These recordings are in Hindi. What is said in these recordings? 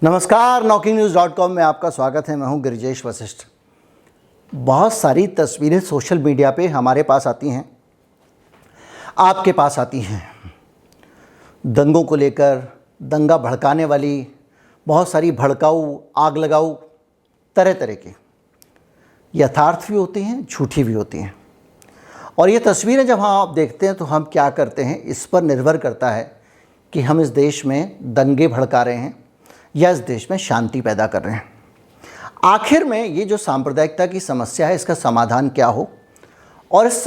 नमस्कार, NockingNews.com में आपका स्वागत है। मैं हूं गिरिजेश वशिष्ठ। बहुत सारी तस्वीरें सोशल मीडिया पे हमारे पास आती हैं, आपके पास आती हैं। दंगों को लेकर दंगा भड़काने वाली बहुत सारी भड़काऊ, आग लगाऊ तरह तरह के यथार्थ भी होती हैं, झूठी भी होती हैं। और ये तस्वीरें जब आप देखते हैं तो हम क्या करते हैं, इस पर निर्भर करता है कि हम इस देश में दंगे भड़का रहे हैं या इस देश में शांति पैदा कर रहे हैं। आखिर में ये जो सांप्रदायिकता की समस्या है, इसका समाधान क्या हो और इस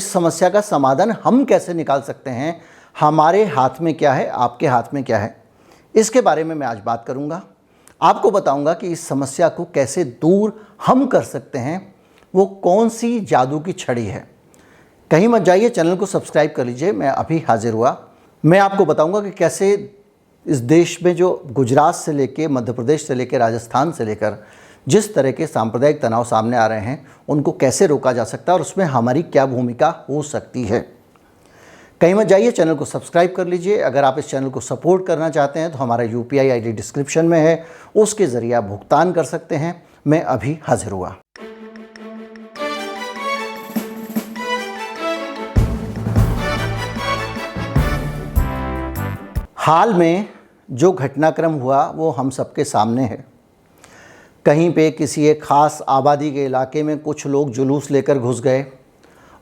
समस्या का समाधान हम कैसे निकाल सकते हैं, हमारे हाथ में क्या है, आपके हाथ में क्या है, इसके बारे में मैं आज बात करूंगा। आपको बताऊंगा कि इस समस्या को कैसे दूर हम कर सकते हैं, वो कौन सी जादू की छड़ी है। कहीं मत जाइए, चैनल को सब्सक्राइब कर लीजिए। मैं अभी हाजिर हुआ। मैं आपको बताऊंगा कि कैसे इस देश में जो गुजरात से लेकर, मध्य प्रदेश से लेकर, राजस्थान से लेकर जिस तरह के सांप्रदायिक तनाव सामने आ रहे हैं, उनको कैसे रोका जा सकता है और उसमें हमारी क्या भूमिका हो सकती है। कहीं मत जाइए, चैनल को सब्सक्राइब कर लीजिए। अगर आप इस चैनल को सपोर्ट करना चाहते हैं तो हमारा UPI ID डिस्क्रिप्शन में है, उसके ज़रिए आप भुगतान कर सकते हैं। मैं अभी हाजिर हुआ। हाल में जो घटनाक्रम हुआ वो हम सबके सामने है। कहीं पे किसी एक ख़ास आबादी के इलाके में कुछ लोग जुलूस लेकर घुस गए,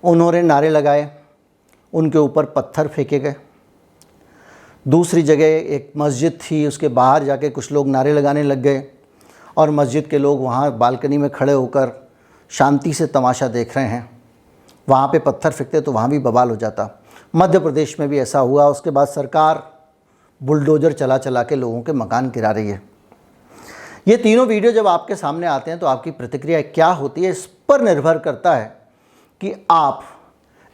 उन्होंने नारे लगाए, उनके ऊपर पत्थर फेंके गए। दूसरी जगह एक मस्जिद थी, उसके बाहर जाके कुछ लोग नारे लगाने लग गए और मस्जिद के लोग वहाँ बालकनी में खड़े होकर शांति से तमाशा देख रहे हैं। वहाँ पे पत्थर फेंकते तो वहाँ भी बवाल हो जाता। मध्य प्रदेश में भी ऐसा हुआ। उसके बाद सरकार बुलडोज़र चला चला के लोगों के मकान गिरा रही है। ये तीनों वीडियो जब आपके सामने आते हैं तो आपकी प्रतिक्रिया क्या होती है, इस पर निर्भर करता है कि आप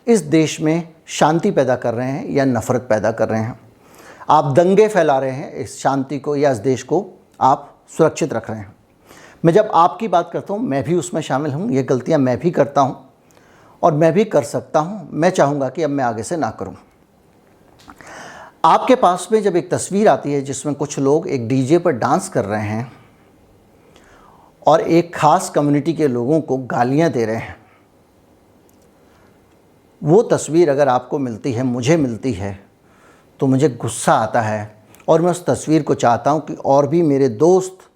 इस देश में शांति पैदा कर रहे हैं या नफ़रत पैदा कर रहे हैं। आप दंगे फैला रहे हैं इस शांति को या इस देश को आप सुरक्षित रख रहे हैं। मैं जब आपकी बात करता हूँ, मैं भी उसमें शामिल हूँ। ये गलतियाँ मैं भी करता हूँ और मैं भी कर सकता हूँ। मैं चाहूँगा कि अब मैं आगे से ना करूँ। आपके पास में जब एक तस्वीर आती है जिसमें कुछ लोग एक DJ पर डांस कर रहे हैं और एक ख़ास कम्युनिटी के लोगों को गालियां दे रहे हैं, वो तस्वीर अगर आपको मिलती है, मुझे मिलती है, तो मुझे गुस्सा आता है और मैं उस तस्वीर को चाहता हूं कि और भी मेरे दोस्त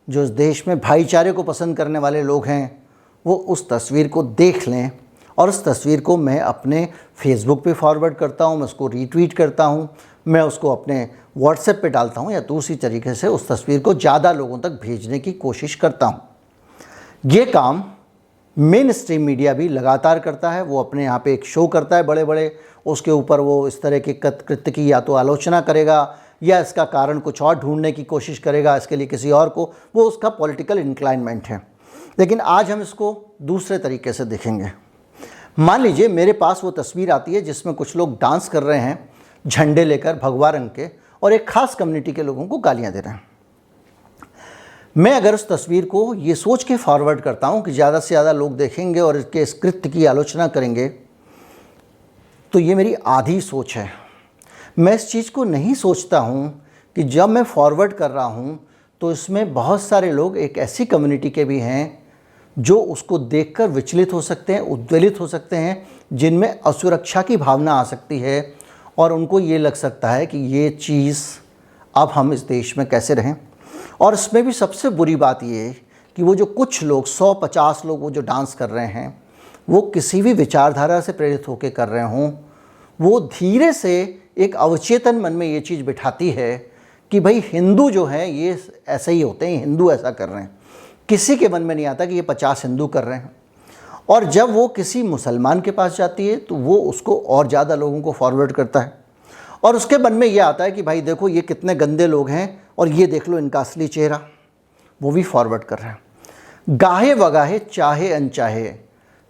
जो इस देश में भाईचारे को पसंद करने वाले लोग हैं, वो उस तस्वीर को देख लें और उस तस्वीर को मैं अपने फेसबुक पे फॉरवर्ड करता हूँ, मैं उसको रीट्वीट करता हूँ, मैं उसको अपने व्हाट्सएप पे डालता हूँ या दूसरी तरीके से उस तस्वीर को ज़्यादा लोगों तक भेजने की कोशिश करता हूँ। ये काम मेन स्ट्रीम मीडिया भी लगातार करता है। वो अपने यहाँ पे एक शो करता है बड़े बड़े, उसके ऊपर वो इस तरह के कृत्य की या तो आलोचना करेगा या इसका कारण कुछ और ढूंढने की कोशिश करेगा, इसके लिए किसी और को, वो उसका पॉलिटिकल इंक्लाइनमेंट है। लेकिन आज हम इसको दूसरे तरीके से देखेंगे। मान लीजिए मेरे पास वो तस्वीर आती है जिसमें कुछ लोग डांस कर रहे हैं झंडे लेकर, भगवा रंग के, और एक ख़ास कम्युनिटी के लोगों को गालियां दे रहे हैं। मैं अगर उस तस्वीर को ये सोच के फॉरवर्ड करता हूँ कि ज़्यादा से ज़्यादा लोग देखेंगे और इसके इस कृत्य की आलोचना करेंगे, तो ये मेरी आधी सोच है। मैं इस चीज़ को नहीं सोचता हूँ कि जब मैं फॉरवर्ड कर रहा हूँ तो इसमें बहुत सारे लोग एक ऐसी कम्युनिटी के भी हैं जो उसको देखकर विचलित हो सकते हैं, उद्वेलित हो सकते हैं, जिनमें असुरक्षा की भावना आ सकती है और उनको ये लग सकता है कि ये चीज़ अब हम इस देश में कैसे रहें। और इसमें भी सबसे बुरी बात ये कि वो जो कुछ लोग, 150 लोग वो जो डांस कर रहे हैं, वो किसी भी विचारधारा से प्रेरित होकर कर रहे हों, वो धीरे से एक अवचेतन मन में ये चीज़ बिठाती है कि भाई हिंदू जो हैं ये ऐसे ही होते हैं, हिंदू ऐसा कर रहे हैं। किसी के मन में नहीं आता कि ये 50 हिंदू कर रहे हैं। और जब वो किसी मुसलमान के पास जाती है तो वो उसको और ज़्यादा लोगों को फॉरवर्ड करता है और उसके मन में ये आता है कि भाई देखो ये कितने गंदे लोग हैं और ये देख लो इनका असली चेहरा, वो भी फॉरवर्ड कर रहे हैं। गाहे वगाहे, चाहे अनचाहे,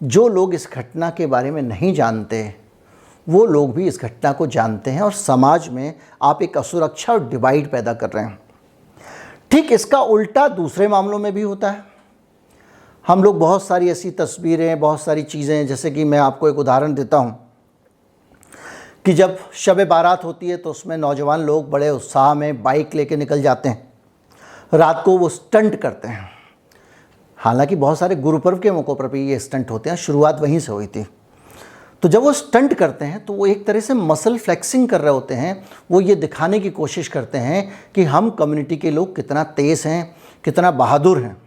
जो लोग इस घटना के बारे में नहीं जानते वो लोग भी इस घटना को जानते हैं और समाज में आप एक असुरक्षा और डिवाइड पैदा कर रहे हैं। ठीक इसका उल्टा दूसरे मामलों में भी होता है। हम लोग बहुत सारी ऐसी तस्वीरें, बहुत सारी चीज़ें, जैसे कि मैं आपको एक उदाहरण देता हूँ कि जब शब बारात होती है तो उसमें नौजवान लोग बड़े उत्साह में बाइक लेके निकल जाते हैं रात को वो स्टंट करते हैं। हालांकि बहुत सारे गुरुपर्व के मौक़ों पर भी ये स्टंट होते हैं, शुरुआत वहीं से हुई थी। तो जब वो स्टंट करते हैं तो वो एक तरह से मसल फ्लेक्सिंग कर रहे होते हैं। वो ये दिखाने की कोशिश करते हैं कि हम कम्युनिटी के लोग कितना तेज़ हैं, कितना बहादुर हैं।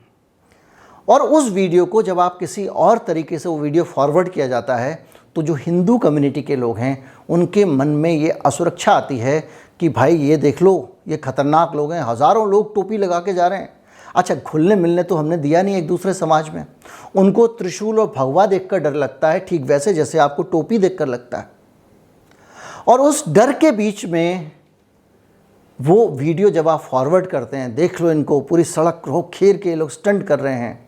और उस वीडियो को जब आप किसी और तरीके से वो वीडियो फॉरवर्ड किया जाता है तो जो हिंदू कम्युनिटी के लोग हैं उनके मन में ये असुरक्षा आती है कि भाई ये देख लो, ये खतरनाक लोग हैं, हज़ारों लोग टोपी लगा के जा रहे हैं। अच्छा, घुलने मिलने तो हमने दिया नहीं एक दूसरे समाज में। उनको त्रिशूल और भगवा देखकर डर लगता है, ठीक वैसे जैसे आपको टोपी देखकर लगता है। और उस डर के बीच में वो वीडियो जब आप फॉरवर्ड करते हैं, देख लो इनको, पूरी सड़क रोक घेर के लोग स्टंट कर रहे हैं,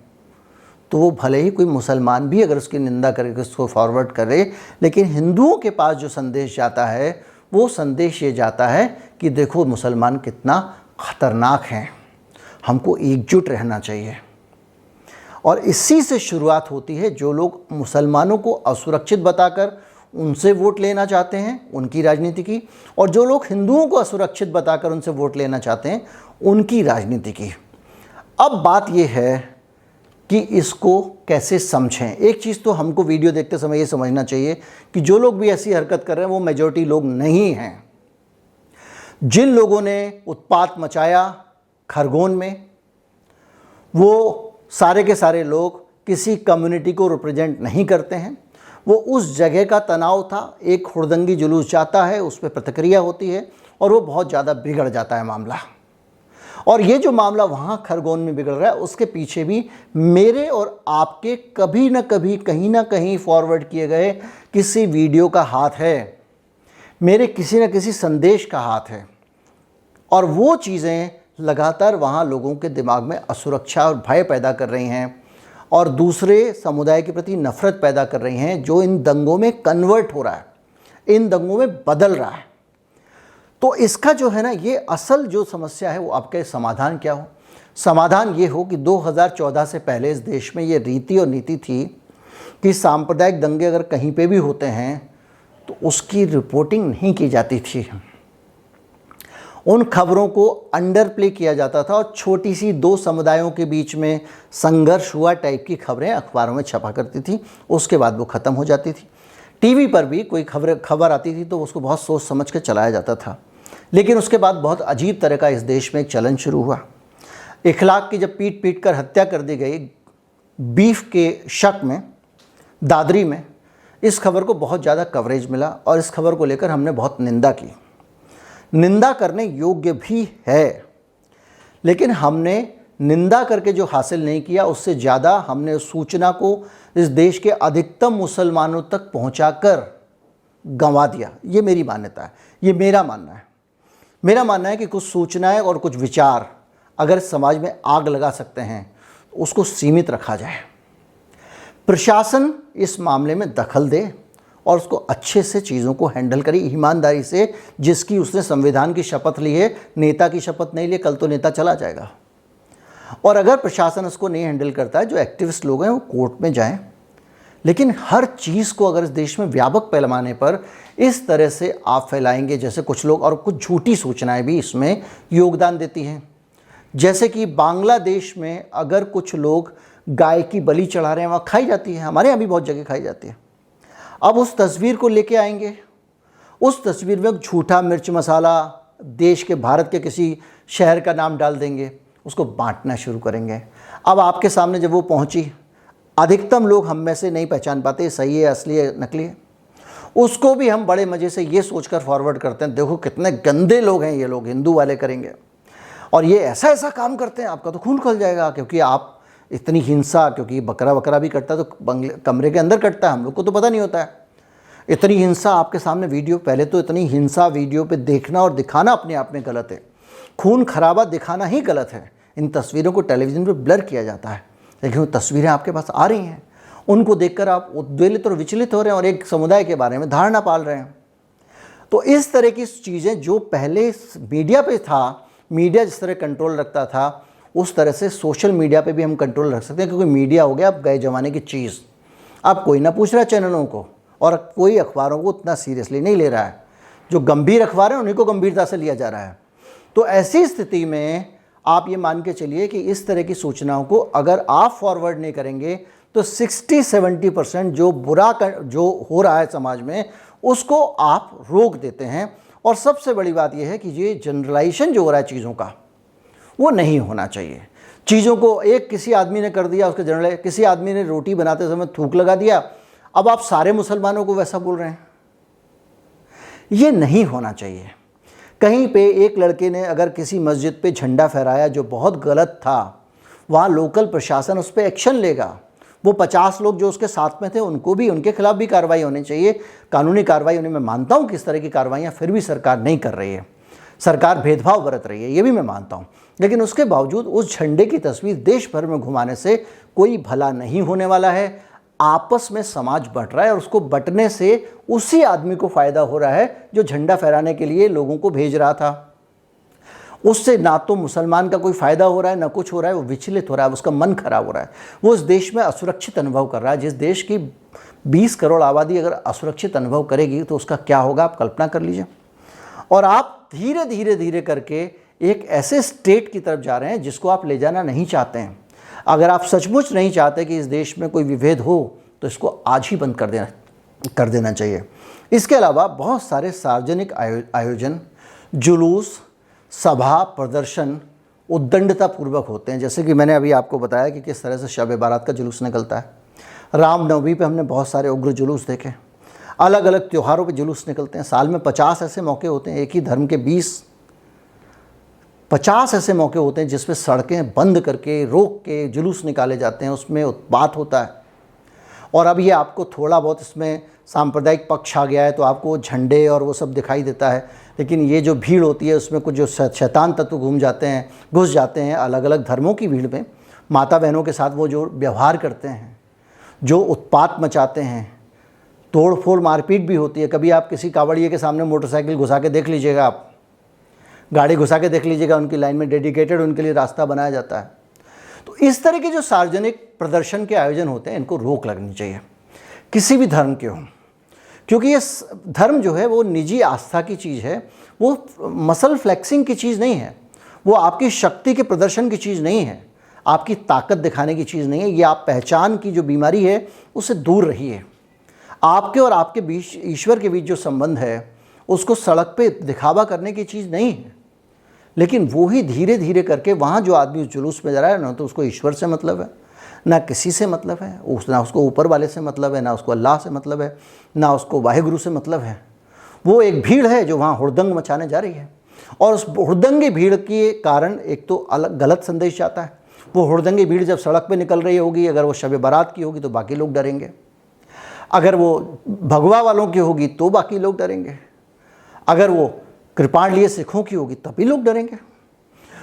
तो वो भले ही कोई मुसलमान भी अगर उसकी निंदा करके उसको फॉरवर्ड करे, लेकिन हिंदुओं के पास जो संदेश जाता है वो संदेश ये जाता है कि देखो मुसलमान कितना ख़तरनाक हैं, हमको एकजुट रहना चाहिए। और इसी से शुरुआत होती है। जो लोग मुसलमानों को असुरक्षित बताकर उनसे वोट लेना चाहते हैं, उनकी राजनीति की, और जो लोग हिंदुओं को असुरक्षित बताकर उनसे वोट लेना चाहते हैं, उनकी राजनीति की। अब बात यह है कि इसको कैसे समझें। एक चीज़ तो हमको वीडियो देखते समय ये समझना चाहिए कि जो लोग भी ऐसी हरकत कर रहे हैं वो मेजॉरिटी लोग नहीं हैं। जिन लोगों ने उत्पात मचाया खरगोन में, वो सारे के सारे लोग किसी कम्युनिटी को रिप्रेजेंट नहीं करते हैं। वो उस जगह का तनाव था, एक हुड़दंगी जुलूस जाता है, उस पर प्रतिक्रिया होती है और वो बहुत ज़्यादा बिगड़ जाता है मामला। और ये जो मामला वहाँ खरगोन में बिगड़ रहा है उसके पीछे भी मेरे और आपके कभी न कभी कहीं ना कहीं फॉरवर्ड किए गए किसी वीडियो का हाथ है, मेरे किसी न किसी संदेश का हाथ है। और वो चीज़ें लगातार वहाँ लोगों के दिमाग में असुरक्षा और भय पैदा कर रही हैं और दूसरे समुदाय के प्रति नफ़रत पैदा कर रही हैं, जो इन दंगों में कन्वर्ट हो रहा है, इन दंगों में बदल रहा है। तो इसका जो है ना, ये असल जो समस्या है वो आपके समाधान क्या हो? समाधान ये हो कि 2014 से पहले इस देश में ये रीति और नीति थी कि सांप्रदायिक दंगे अगर कहीं पे भी होते हैं तो उसकी रिपोर्टिंग नहीं की जाती थी। उन खबरों को अंडर प्ले किया जाता था और छोटी सी दो समुदायों के बीच में संघर्ष हुआ टाइप की खबरें अखबारों में छपा करती थी। उसके बाद वो ख़त्म हो जाती थी। टीवी पर भी कोई खबर आती थी तो उसको बहुत सोच समझ के चलाया जाता था। लेकिन उसके बाद बहुत अजीब तरह का इस देश में एक चलन शुरू हुआ। इखलाक की जब पीट पीट कर हत्या कर दी गई बीफ के शक में दादरी में, इस खबर को बहुत ज़्यादा कवरेज मिला और इस खबर को लेकर हमने बहुत निंदा की। निंदा करने योग्य भी है, लेकिन हमने निंदा करके जो हासिल नहीं किया उससे ज़्यादा हमने उस सूचना को इस देश के अधिकतम मुसलमानों तक पहुंचाकर गंवा दिया। ये मेरी मान्यता है, ये मेरा मानना है। मेरा मानना है कि कुछ सूचनाएं और कुछ विचार अगर समाज में आग लगा सकते हैं तो उसको सीमित रखा जाए। प्रशासन इस मामले में दखल दे और उसको अच्छे से चीज़ों को हैंडल करे, ईमानदारी से, जिसकी उसने संविधान की शपथ ली है। नेता की शपथ नहीं ली, कल तो नेता चला जाएगा। और अगर प्रशासन उसको नहीं हैंडल करता है, जो एक्टिविस्ट लोग हैं वो कोर्ट में जाएं। लेकिन हर चीज़ को अगर इस देश में व्यापक पैमाने पर इस तरह से आप फैलाएंगे, जैसे कुछ लोग, और कुछ झूठी सूचनाएं भी इसमें योगदान देती हैं। जैसे कि बांग्लादेश में अगर कुछ लोग गाय की बलि चढ़ा रहे हैं, वहाँ खाई जाती है, हमारे यहाँ भी बहुत जगह खाई जाती है। अब उस तस्वीर को लेके आएंगे, उस तस्वीर में झूठा मिर्च मसाला देश के, भारत के किसी शहर का नाम डाल देंगे, उसको बांटना शुरू करेंगे। अब आपके सामने जब वो पहुंची, अधिकतम लोग हम में से नहीं पहचान पाते सही है, असली है, नकली है। उसको भी हम बड़े मज़े से ये सोचकर फॉरवर्ड करते हैं, देखो कितने गंदे लोग हैं ये लोग, हिंदू वाले करेंगे और ये ऐसा ऐसा काम करते हैं, आपका तो खून खौल जाएगा। क्योंकि आप इतनी हिंसा, क्योंकि बकरा वकरा भी कटता है तो कमरे के अंदर कटता है, हम लोग को तो पता नहीं होता है। इतनी हिंसा आपके सामने वीडियो, पहले तो इतनी हिंसा वीडियो पे देखना और दिखाना अपने आप में गलत है। खून खराबा दिखाना ही गलत है। इन तस्वीरों को टेलीविज़न पे ब्लर किया जाता है, लेकिन वो तस्वीरें आपके पास आ रही हैं, उनको देखकर आप उद्वेलित और विचलित हो रहे हैं और एक समुदाय के बारे में धारणा पाल रहे हैं। तो इस तरह की चीज़ें जो पहले मीडिया पे था, मीडिया जिस तरह कंट्रोल रखता था, उस तरह से सोशल मीडिया पे भी हम कंट्रोल रख सकते हैं। क्योंकि मीडिया हो गया अब गए ज़माने की चीज़। अब कोई ना पूछ रहा है चैनलों को और कोई अखबारों को उतना सीरियसली नहीं ले रहा है। जो गंभीर अखबार हैं उन्हीं को गंभीरता से लिया जा रहा है। तो ऐसी स्थिति में आप ये मान के चलिए कि इस तरह की सूचनाओं को अगर आप फॉरवर्ड नहीं करेंगे तो 60-70% जो हो रहा है समाज में उसको आप रोक देते हैं। और सबसे बड़ी बात यह है कि ये जनरलाइजेशन जो हो रहा है चीज़ों का, वो नहीं होना चाहिए। चीज़ों को एक किसी आदमी ने कर दिया, उसके जनरलाइज, किसी आदमी ने रोटी बनाते समय थूक लगा दिया, अब आप सारे मुसलमानों को वैसा बोल रहे हैं। ये नहीं होना चाहिए। कहीं पे एक लड़के ने अगर किसी मस्जिद पे झंडा फहराया जो बहुत गलत था, वहाँ लोकल प्रशासन उस पर एक्शन लेगा। वो 50 लोग जो उसके साथ में थे उनको भी, उनके खिलाफ भी कार्रवाई होनी चाहिए, कानूनी कार्रवाई होनी। मैं मानता हूँ कि इस तरह की कार्रवाइयाँ फिर भी सरकार नहीं कर रही है, सरकार भेदभाव बरत रही है, ये भी मैं मानता हूँ। लेकिन उसके बावजूद उस झंडे की तस्वीर देश भर में घुमाने से कोई भला नहीं होने वाला है। आपस में समाज बट रहा है और उसको बटने से उसी आदमी को फ़ायदा हो रहा है जो झंडा फहराने के लिए लोगों को भेज रहा था। उससे ना तो मुसलमान का कोई फ़ायदा हो रहा है, ना कुछ हो रहा है, वो विचलित हो रहा है, उसका मन खराब हो रहा है, वो उस देश में असुरक्षित अनुभव कर रहा है। जिस देश की 20 करोड़ आबादी अगर असुरक्षित अनुभव करेगी तो उसका क्या होगा, आप कल्पना कर लीजिए। और आप धीरे धीरे धीरे करके एक ऐसे स्टेट की तरफ जा रहे हैं जिसको आप ले जाना नहीं चाहते हैं। अगर आप सचमुच नहीं चाहते कि इस देश में कोई विभेद हो तो इसको आज ही बंद कर देना चाहिए। इसके अलावा बहुत सारे सार्वजनिक आयोजन, जुलूस, सभा, प्रदर्शन उद्दंडतापूर्वक होते हैं। जैसे कि मैंने अभी आपको बताया कि किस तरह से शब बारात का जुलूस निकलता है। रामनवमी पे हमने बहुत सारे उग्र जुलूस देखे। अलग अलग त्योहारों पे जुलूस निकलते हैं। साल में 50 ऐसे मौके होते हैं, एक ही धर्म के 50 ऐसे मौके होते हैं जिसमें सड़कें बंद करके, रोक के जुलूस निकाले जाते हैं, उसमें उत्पात होता है। और अब ये आपको थोड़ा बहुत इसमें सांप्रदायिक पक्ष आ गया है तो आपको झंडे और वो सब दिखाई देता है, लेकिन ये जो भीड़ होती है उसमें कुछ जो शैतान तत्व घुस जाते हैं अलग अलग धर्मों की भीड़ में, माता बहनों के साथ वो जो व्यवहार करते हैं, जो उत्पात मचाते हैं, तोड़ फोड़ मारपीट भी होती है। कभी आप किसी कावड़िए के सामने मोटरसाइकिल घुसा के देख लीजिएगा, आप गाड़ी घुसा के देख लीजिएगा, उनकी लाइन में डेडिकेटेड उनके लिए रास्ता बनाया जाता है। तो इस तरह के जो सार्वजनिक प्रदर्शन के आयोजन होते हैं इनको रोक लगनी चाहिए, किसी भी धर्म के हों, क्योंकि ये धर्म जो है वो निजी आस्था की चीज़ है, वो मसल फ्लेक्सिंग की चीज़ नहीं है, वो आपकी शक्ति के प्रदर्शन की चीज़ नहीं है, आपकी ताकत दिखाने की चीज़ नहीं है। ये आप पहचान की जो बीमारी है उससे दूर रहिए। आपके और आपके बीच, ईश्वर के बीच जो संबंध है उसको सड़क पे दिखावा करने की चीज़ नहीं है। लेकिन वो ही धीरे धीरे करके वहाँ जो आदमी उस जुलूस में जा रहा है ना, तो उसको ईश्वर से मतलब है, ना किसी से मतलब है, ना उसको ऊपर वाले से मतलब है, ना उसको अल्लाह से मतलब है, ना उसको वाहिगुरु से मतलब है। वो एक भीड़ है जो वहाँ हुड़दंग मचाने जा रही है। और उस हुड़दंगी भीड़ के कारण एक तो अलग गलत संदेश आता है। वो हुड़दंगी भीड़ जब सड़क पे निकल रही होगी, अगर वो शब बारात की होगी तो बाकी लोग डरेंगे, अगर वो भगवा वालों की होगी तो बाकी लोग डरेंगे, अगर वो कृपाणलीय सिखों की होगी तभी लोग डरेंगे।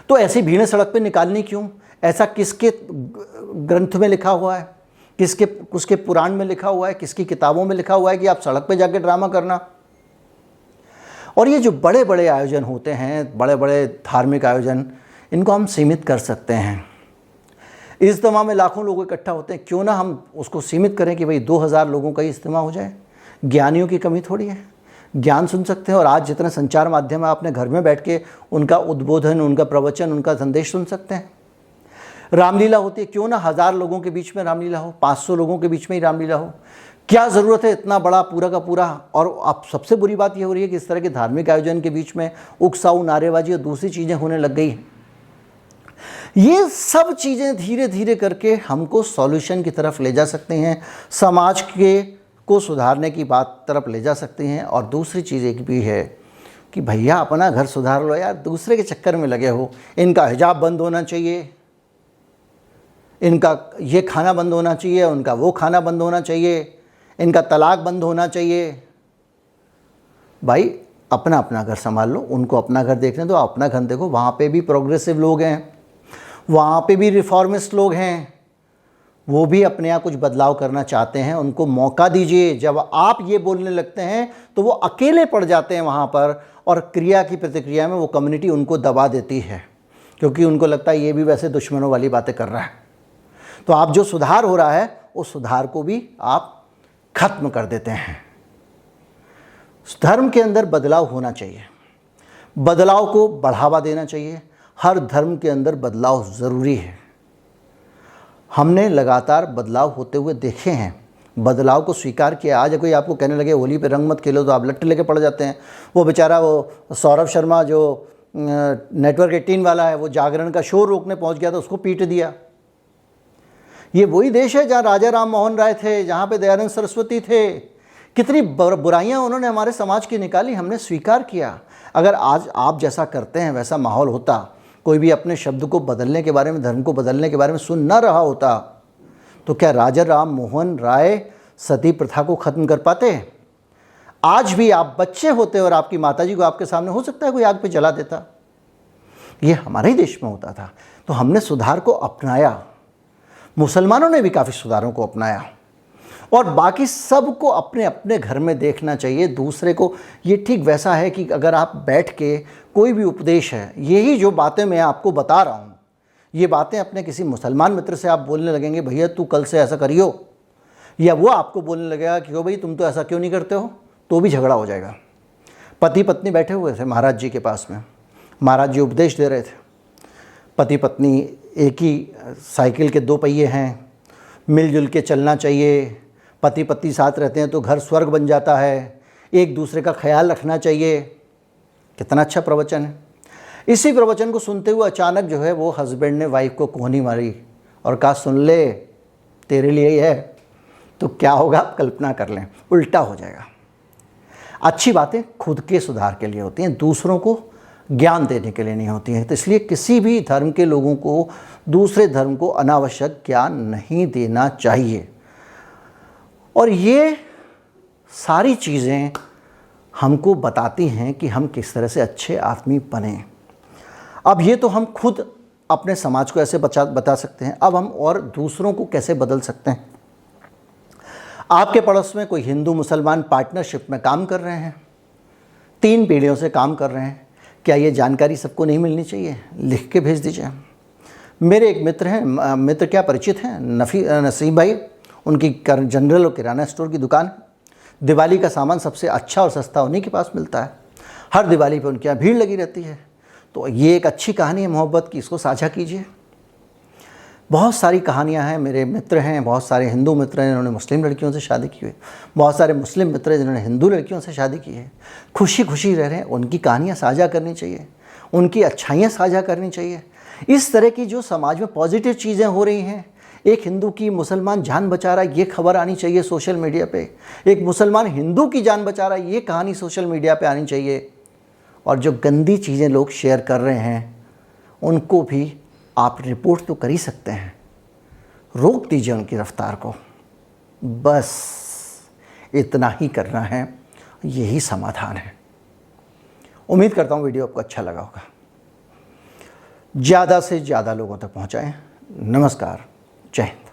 तो ऐसी भीड़ें सड़क पे निकालनी क्यों? ऐसा किसके ग्रंथ में लिखा हुआ है, उसके पुराण में लिखा हुआ है, किसकी किताबों में लिखा हुआ है कि आप सड़क पे जाके ड्रामा करना? और ये जो बड़े बड़े आयोजन होते हैं, बड़े बड़े धार्मिक आयोजन, इनको हम सीमित कर सकते हैं। इज्तिमा में लाखों लोग इकट्ठा होते हैं, क्यों ना हम उसको सीमित करें कि भाई 2000 लोगों का ही इज्तिमा हो जाए। ज्ञानियों की कमी थोड़ी है, ज्ञान सुन सकते हैं। और आज जितने संचार माध्यम है, आपने घर में बैठ के उनका उद्बोधन, उनका प्रवचन, उनका संदेश सुन सकते हैं। रामलीला होती है, क्यों ना 1000 लोगों के बीच में रामलीला हो, 500 लोगों के बीच में ही रामलीला हो। क्या ज़रूरत है इतना बड़ा पूरा का पूरा? और अब सबसे बुरी बात यह हो रही है कि इस तरह के धार्मिक आयोजन के बीच में उकसाऊ, नारेबाजी और दूसरी चीज़ें होने लग गई हैं। ये सब चीज़ें धीरे धीरे करके हमको सॉल्यूशन की तरफ ले जा सकते हैं, समाज को सुधारने की बात तरफ ले जा सकते हैं। और दूसरी चीज़ एक भी है कि भैया अपना घर सुधार लो यार, दूसरे के चक्कर में लगे हो। इनका हिजाब बंद होना चाहिए, इनका ये खाना बंद होना चाहिए, उनका वो खाना बंद होना चाहिए, इनका तलाक बंद होना चाहिए। भाई अपना अपना घर संभाल लो, उनको अपना घर देखने दो, अपना घर देखो। वहाँ पे भी प्रोग्रेसिव लोग हैं, वहाँ पे भी रिफॉर्मिस्ट लोग हैं, वो भी अपने यहाँ कुछ बदलाव करना चाहते हैं, उनको मौका दीजिए। जब आप ये बोलने लगते हैं तो वो अकेले पड़ जाते हैं वहाँ पर, और क्रिया की प्रतिक्रिया में वो कम्युनिटी उनको दबा देती है, क्योंकि उनको लगता है ये भी वैसे दुश्मनों वाली बातें कर रहा है। तो आप जो सुधार हो रहा है उस सुधार को भी आप खत्म कर देते हैं। धर्म के अंदर बदलाव होना चाहिए, बदलाव को बढ़ावा देना चाहिए। हर धर्म के अंदर बदलाव ज़रूरी है। हमने लगातार बदलाव होते हुए देखे हैं, बदलाव को स्वीकार किया। आज कोई आपको कहने लगे होली पे रंग मत खेलो तो आप लट्टे लेके पड़ जाते हैं। वो बेचारा वो सौरभ शर्मा जो नेटवर्क 18 वाला है, वो जागरण का शो रोकने पहुंच गया था, उसको पीट दिया। ये वही देश है जहाँ राजा राम मोहन राय थे, जहाँ पे दयानंद सरस्वती थे। कितनी बुराइयाँ उन्होंने हमारे समाज की निकाली, हमने स्वीकार किया। अगर आज आप जैसा करते हैं वैसा माहौल होता, कोई भी अपने शब्द को बदलने के बारे में, धर्म को बदलने के बारे में सुन ना रहा होता, तो क्या राजा राम मोहन राय सती प्रथा को ख़त्म कर पाते? आज भी आप बच्चे होते और आपकी माताजी को आपके सामने हो सकता है कोई आग पे जला देता। ये हमारे ही देश में होता था। तो हमने सुधार को अपनाया, मुसलमानों ने भी काफ़ी सुधारों को अपनाया, और बाकी सबको अपने अपने घर में देखना चाहिए। दूसरे को, ये ठीक वैसा है कि अगर आप बैठ के कोई भी उपदेश है, यही जो बातें मैं आपको बता रहा हूँ, ये बातें अपने किसी मुसलमान मित्र से आप बोलने लगेंगे, भैया तू कल से ऐसा करियो, या वो आपको बोलने लगेगा कि हो भाई तुम तो ऐसा क्यों नहीं करते हो, तो भी झगड़ा हो जाएगा। पति पत्नी बैठे हुए थे महाराज जी के पास में, महाराज जी उपदेश दे रहे थे। पति पत्नी एक ही साइकिल के दो पहिए हैं, मिलजुल के चलना चाहिए, पति पत्नी साथ रहते हैं तो घर स्वर्ग बन जाता है, एक दूसरे का ख्याल रखना चाहिए। कितना अच्छा प्रवचन है। इसी प्रवचन को सुनते हुए अचानक जो है वो हस्बैंड ने वाइफ को कोहनी मारी और कहा, सुन ले तेरे लिए ही है। तो क्या होगा आप कल्पना कर लें, उल्टा हो जाएगा। अच्छी बातें खुद के सुधार के लिए होती हैं, दूसरों को ज्ञान देने के लिए नहीं होती हैं। तो इसलिए किसी भी धर्म के लोगों को दूसरे धर्म को अनावश्यक ज्ञान नहीं देना चाहिए। और ये सारी चीज़ें हमको बताती हैं कि हम किस तरह से अच्छे आदमी बने। अब ये तो हम खुद अपने समाज को ऐसे बता सकते हैं, अब हम और दूसरों को कैसे बदल सकते हैं। आपके पड़ोस में कोई हिंदू मुसलमान पार्टनरशिप में काम कर रहे हैं, 3 पीढ़ियों से काम कर रहे हैं, क्या ये जानकारी सबको नहीं मिलनी चाहिए? लिख के भेज दीजिए। मेरे एक मित्र हैं, मित्र क्या परिचित हैं, नसीम भाई, उनकी जनरल और किराना स्टोर की दुकान। दिवाली का सामान सबसे अच्छा और सस्ता उन्हीं के पास मिलता है। हर दिवाली पे उनके यहाँ भीड़ लगी रहती है। तो ये एक अच्छी कहानी है मोहब्बत की, इसको साझा कीजिए। बहुत सारी कहानियाँ हैं, मेरे मित्र हैं, बहुत सारे हिंदू मित्र हैं जिन्होंने मुस्लिम लड़कियों से शादी की हुई, बहुत सारे मुस्लिम मित्र हैं जिन्होंने हिंदू लड़कियों से शादी की है। खुशी खुशी रह रहे हैं, उनकी कहानियाँ साझा करनी चाहिए, उनकी अच्छाइयाँ साझा करनी चाहिए। इस तरह की जो समाज में पॉजिटिव चीज़ें हो रही हैं, एक हिंदू की मुसलमान जान बचा रहा है, ये खबर आनी चाहिए सोशल मीडिया पे। एक मुसलमान हिंदू की जान बचा रहा है, ये कहानी सोशल मीडिया पे आनी चाहिए। और जो गंदी चीज़ें लोग शेयर कर रहे हैं उनको भी आप रिपोर्ट तो कर ही सकते हैं, रोक दीजिए उनकी रफ्तार को। बस इतना ही करना है, यही समाधान है। उम्मीद करता हूँ वीडियो आपको अच्छा लगा होगा। ज़्यादा से ज़्यादा लोगों तक पहुँचाएं। नमस्कार, जय हिंद।